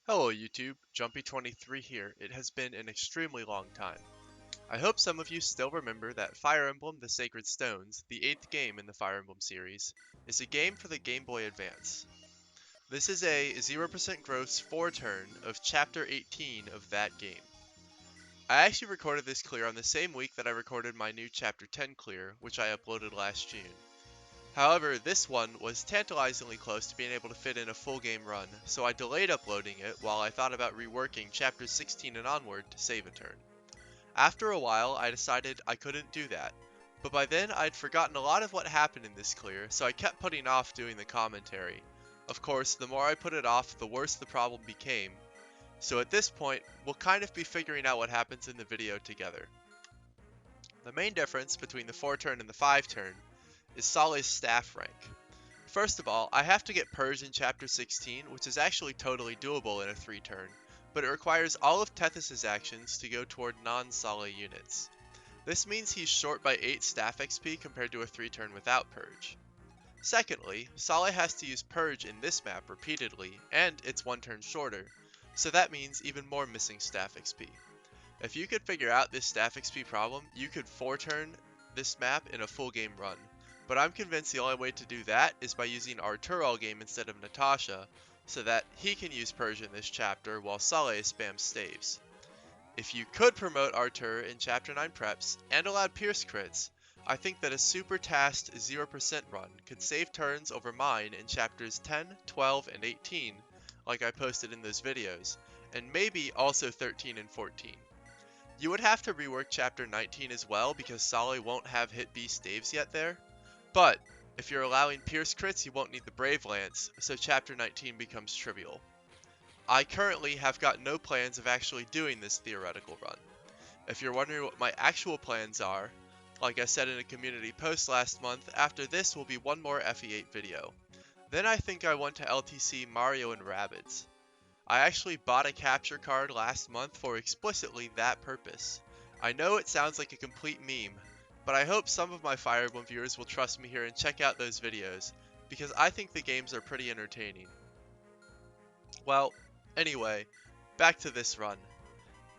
Hello YouTube, Jumpy23 here. It has been an extremely long time. I hope some of you still remember that Fire Emblem The Sacred Stones, the 8th game in the Fire Emblem series, is a game for the Game Boy Advance. This is a 0% gross 4-turn of Chapter 18 of that game. I actually recorded this clear on the same week that I recorded my new Chapter 10 clear, which I uploaded last June. However, this one was tantalizingly close to being able to fit in a full game run, so I delayed uploading it while I thought about reworking chapters 16 and onward to save a turn. After a while, I decided I couldn't do that, but by then I'd forgotten a lot of what happened in this clear, so I kept putting off doing the commentary. Of course, the more I put it off, the worse the problem became, so at this point, we'll kind of be figuring out what happens in the video together. The main difference between the 4-turn and the 5-turn is Saleh's staff rank. First of all, I have to get Purge in Chapter 16, which is actually totally doable in a 3-turn, but it requires all of Tethys' actions to go toward non-Saleh units. This means he's short by 8 staff XP compared to a 3-turn without Purge. Secondly, Saleh has to use Purge in this map repeatedly, and it's 1 turn shorter, so that means even more missing staff XP. If you could figure out this staff XP problem, you could 4-turn this map in a full game run. But I'm convinced the only way to do that is by using Artur all game instead of Natasha, so that he can use Purge in this chapter while Saleh spams staves. If you could promote Artur in Chapter 9 preps and allowed Pierce crits, I think that a super tasked 0% run could save turns over mine in Chapters 10, 12, and 18, like I posted in those videos, and maybe also 13 and 14. You would have to rework Chapter 19 as well because Saleh won't have hit B staves yet there. But if you're allowing Pierce crits, you won't need the Brave Lance, so Chapter 19 becomes trivial. I currently have got no plans of actually doing this theoretical run. If you're wondering what my actual plans are, like I said in a community post last month, after this will be one more FE8 video. Then I think I want to LTC Mario and Rabbids. I actually bought a capture card last month for explicitly that purpose. I know it sounds like a complete meme, but I hope some of my Fire Emblem viewers will trust me here and check out those videos, because I think the games are pretty entertaining. Well, anyway, back to this run.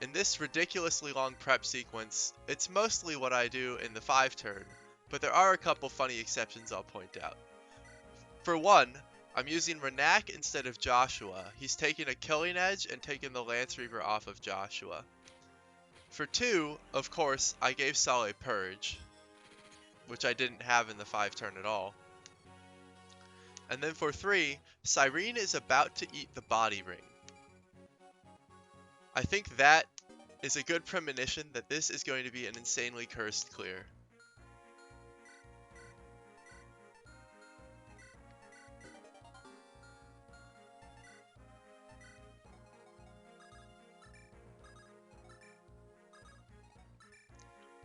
In this ridiculously long prep sequence, it's mostly what I do in the 5-turn, but there are a couple funny exceptions I'll point out. For one, I'm using Renak instead of Joshua. He's taking a Killing Edge and taking the Lance Reaver off of Joshua. For 2, of course, I gave Saleh Purge, which I didn't have in the 5-turn at all. And then for 3, Syrene is about to eat the body ring. I think that is a good premonition that this is going to be an insanely cursed clear.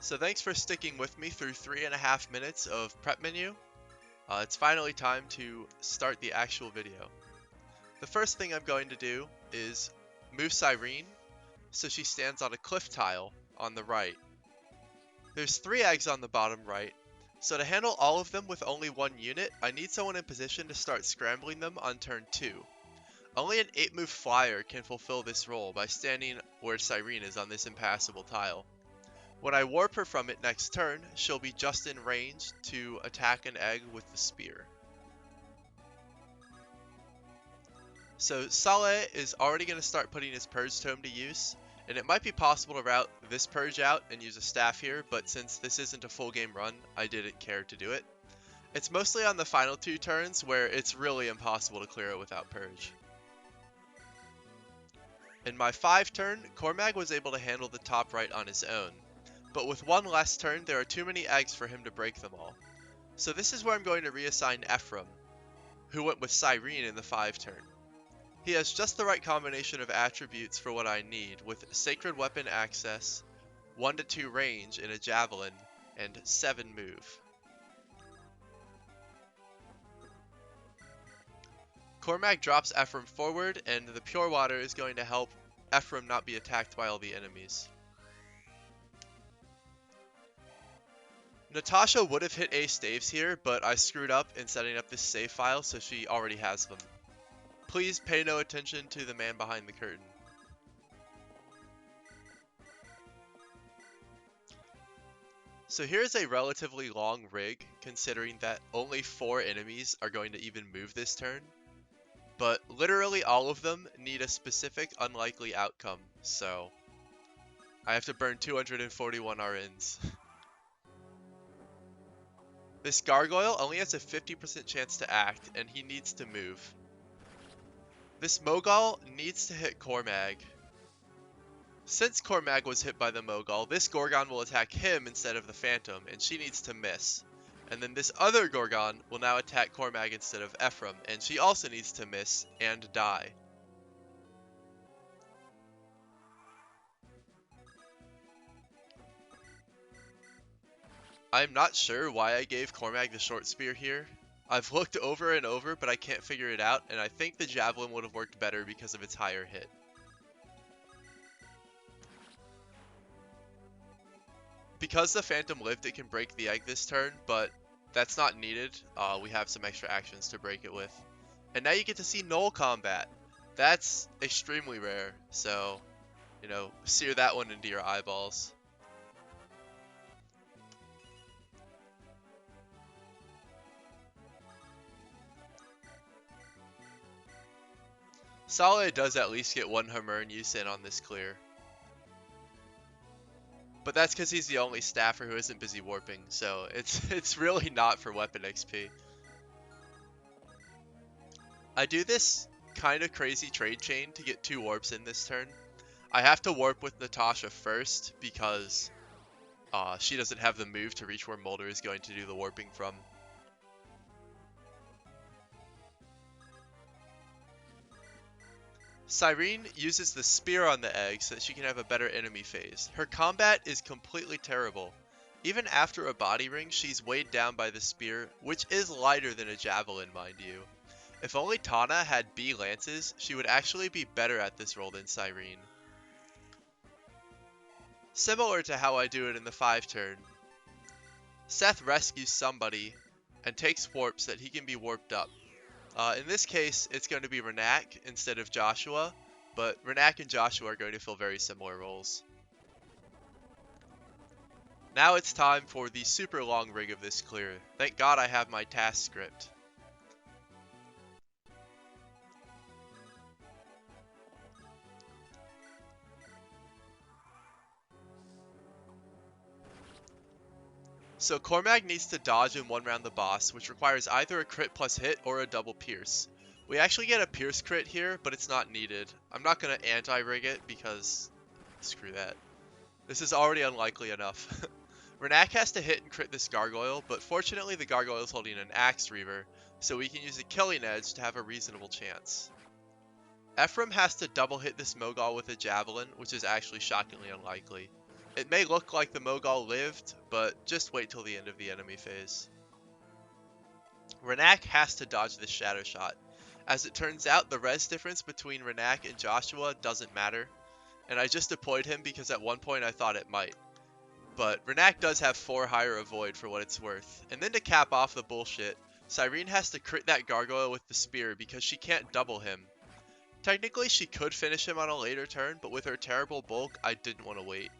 So thanks for sticking with me through 3.5 minutes of prep menu. It's finally time to start the actual video. The first thing I'm going to do is move Syrene so she stands on a cliff tile on the right. There's 3 eggs on the bottom right, so to handle all of them with only 1 unit, I need someone in position to start scrambling them on turn 2. Only an 8-move flyer can fulfill this role by standing where Syrene is on this impassable tile. When I warp her from it next turn, she'll be just in range to attack an egg with the spear. So Saleh is already going to start putting his Purge Tome to use, and it might be possible to route this Purge out and use a staff here, but since this isn't a full game run, I didn't care to do it. It's mostly on the final 2 turns where it's really impossible to clear it without Purge. In my 5-turn, Cormag was able to handle the top right on his own, but with 1 less turn, there are too many eggs for him to break them all. So this is where I'm going to reassign Ephraim, who went with Syrene in the 5-turn. He has just the right combination of attributes for what I need, with Sacred Weapon access, 1 to 2 range in a Javelin, and 7 move. Cormag drops Ephraim forward, and the Pure Water is going to help Ephraim not be attacked by all the enemies. Natasha would have hit A staves here, but I screwed up in setting up this save file, so she already has them. Please pay no attention to the man behind the curtain. So here's a relatively long rig, considering that only 4 enemies are going to even move this turn. But literally all of them need a specific unlikely outcome, so I have to burn 241 RNs. This gargoyle only has a 50% chance to act, and he needs to move. This Mogul needs to hit Cormag. Since Cormag was hit by the Mogul, this Gorgon will attack him instead of the Phantom, and she needs to miss. And then this other Gorgon will now attack Cormag instead of Ephraim, and she also needs to miss and die. I'm not sure why I gave Cormag the short spear here. I've looked over and over, but I can't figure it out, and I think the Javelin would have worked better because of its higher hit. Because the Phantom lived, it can break the egg this turn, but that's not needed. We have some extra actions to break it with. And now you get to see null combat. That's extremely rare, so, you know, sear that one into your eyeballs. Solid does at least get 1 Hammer use in on this clear. But that's because he's the only staffer who isn't busy warping, so it's really not for weapon XP. I do this kind of crazy trade chain to get 2 warps in this turn. I have to warp with Natasha first because she doesn't have the move to reach where Mulder is going to do the warping from. Syrene uses the spear on the egg so that she can have a better enemy phase. Her combat is completely terrible. Even after a body ring, she's weighed down by the spear, which is lighter than a javelin, mind you. If only Tana had B lances, she would actually be better at this role than Syrene. Similar to how I do it in the 5 turn. Seth rescues somebody and takes warps that he can be warped up. In this case, it's going to be Renak instead of Joshua, but Renak and Joshua are going to fill very similar roles. Now it's time for the super long rig of this clear. Thank God I have my task script. So Cormag needs to dodge and 1-round the boss, which requires either a crit plus hit or a double pierce. We actually get a pierce crit here, but it's not needed. I'm not going to anti-rig it because screw that. This is already unlikely enough. Renak has to hit and crit this gargoyle, but fortunately the gargoyle is holding an Axe Reaver, so we can use a killing edge to have a reasonable chance. Ephraim has to double hit this Mogul with a javelin, which is actually shockingly unlikely. It may look like the Mogul lived, but just wait till the end of the enemy phase. Renak has to dodge this Shadow Shot. As it turns out, the res difference between Renak and Joshua doesn't matter, and I just deployed him because at one point I thought it might. But Renak does have 4 higher avoid for what it's worth. And then to cap off the bullshit, Syrene has to crit that gargoyle with the spear because she can't double him. Technically she could finish him on a later turn, but with her terrible bulk, I didn't want to wait.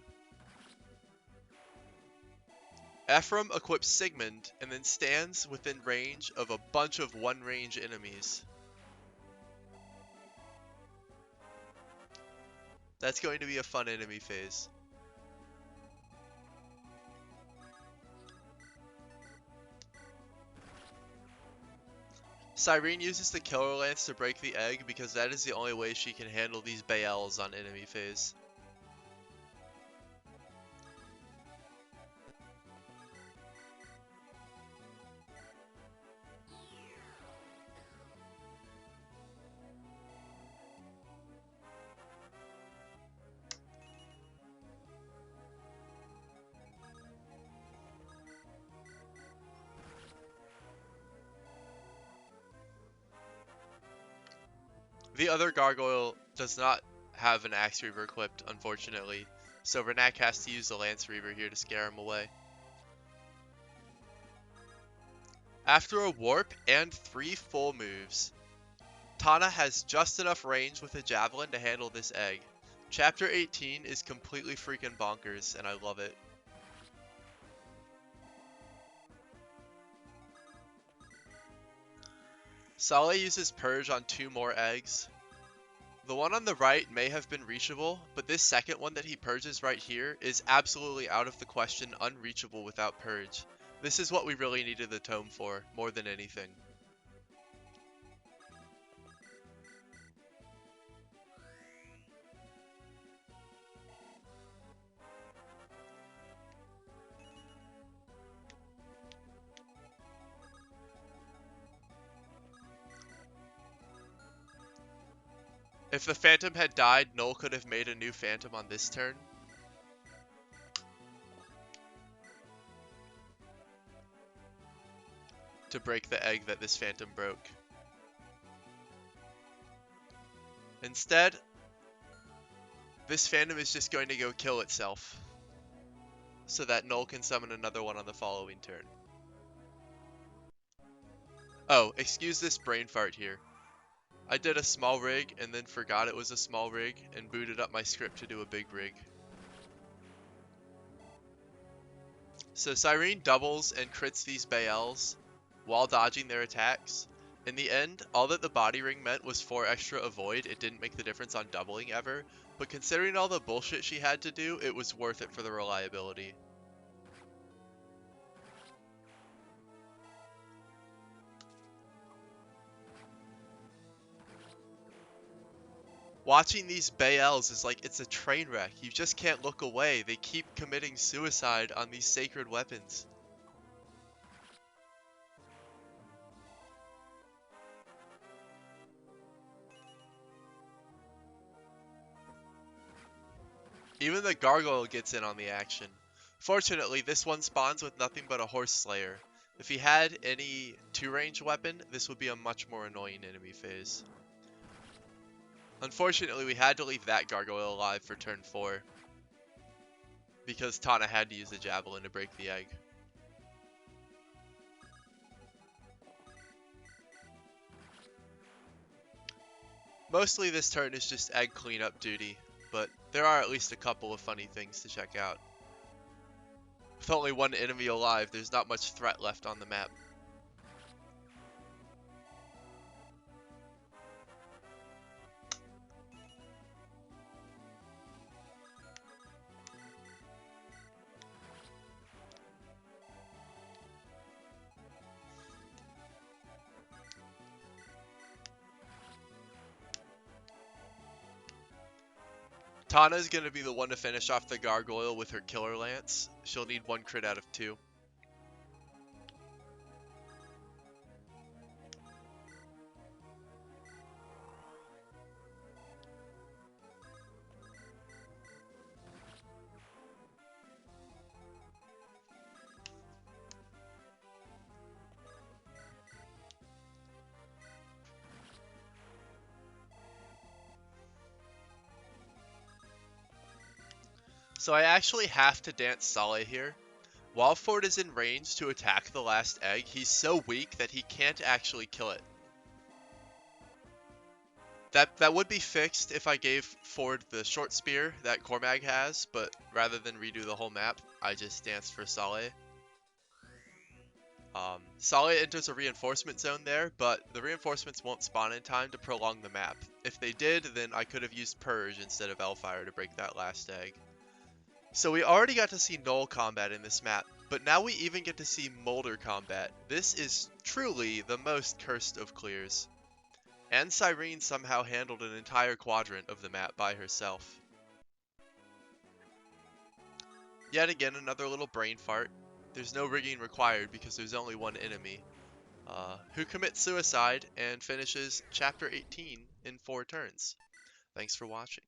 Ephraim equips Sigmund and then stands within range of a bunch of 1-range enemies. That's going to be a fun enemy phase. Syrene uses the Killer Lance to break the egg because that is the only way she can handle these Baals on enemy phase. The other gargoyle does not have an Axe Reaver equipped, unfortunately, so Renak has to use the Lance Reaver here to scare him away. After a warp and 3 full moves, Tana has just enough range with a javelin to handle this egg. Chapter 18 is completely freaking bonkers, and I love it. Saleh uses Purge on 2 more eggs. The one on the right may have been reachable, but this second one that he purges right here is absolutely out of the question, unreachable without Purge. This is what we really needed the tome for, more than anything. If the Phantom had died, Null could have made a new Phantom on this turn. To break the egg that this Phantom broke. Instead, this Phantom is just going to go kill itself, so that Null can summon another one on the following turn. Oh, excuse this brain fart here. I did a small rig and then forgot it was a small rig and booted up my script to do a big rig. So Syrene doubles and crits these Baels while dodging their attacks. In the end, all that the body ring meant was 4 extra avoid. It didn't make the difference on doubling ever, but considering all the bullshit she had to do, it was worth it for the reliability. Watching these Baels is like it's a train wreck. You just can't look away. They keep committing suicide on these sacred weapons. Even the Gargoyle gets in on the action. Fortunately, this one spawns with nothing but a Horse Slayer. If he had any 2-range weapon, this would be a much more annoying enemy phase. Unfortunately, we had to leave that Gargoyle alive for turn 4. Because Tana had to use a Javelin to break the egg. Mostly this turn is just egg cleanup duty, but there are at least a couple of funny things to check out. With only 1 enemy alive, there's not much threat left on the map. Tana is going to be the one to finish off the Gargoyle with her Killer Lance. She'll need 1 crit out of 2. So I actually have to dance Saleh here. While Ford is in range to attack the last egg, he's so weak that he can't actually kill it. That would be fixed if I gave Ford the short spear that Cormag has, but rather than redo the whole map, I just danced for Saleh. Saleh enters a reinforcement zone there, but the reinforcements won't spawn in time to prolong the map. If they did, then I could have used Purge instead of Hellfire to break that last egg. So we already got to see Null combat in this map, but now we even get to see Molder combat. This is truly the most cursed of clears. And Syrene somehow handled an entire quadrant of the map by herself. Yet again, another little brain fart. There's no rigging required because there's only 1 enemy, who commits suicide and finishes Chapter 18 in 4 turns. Thanks for watching.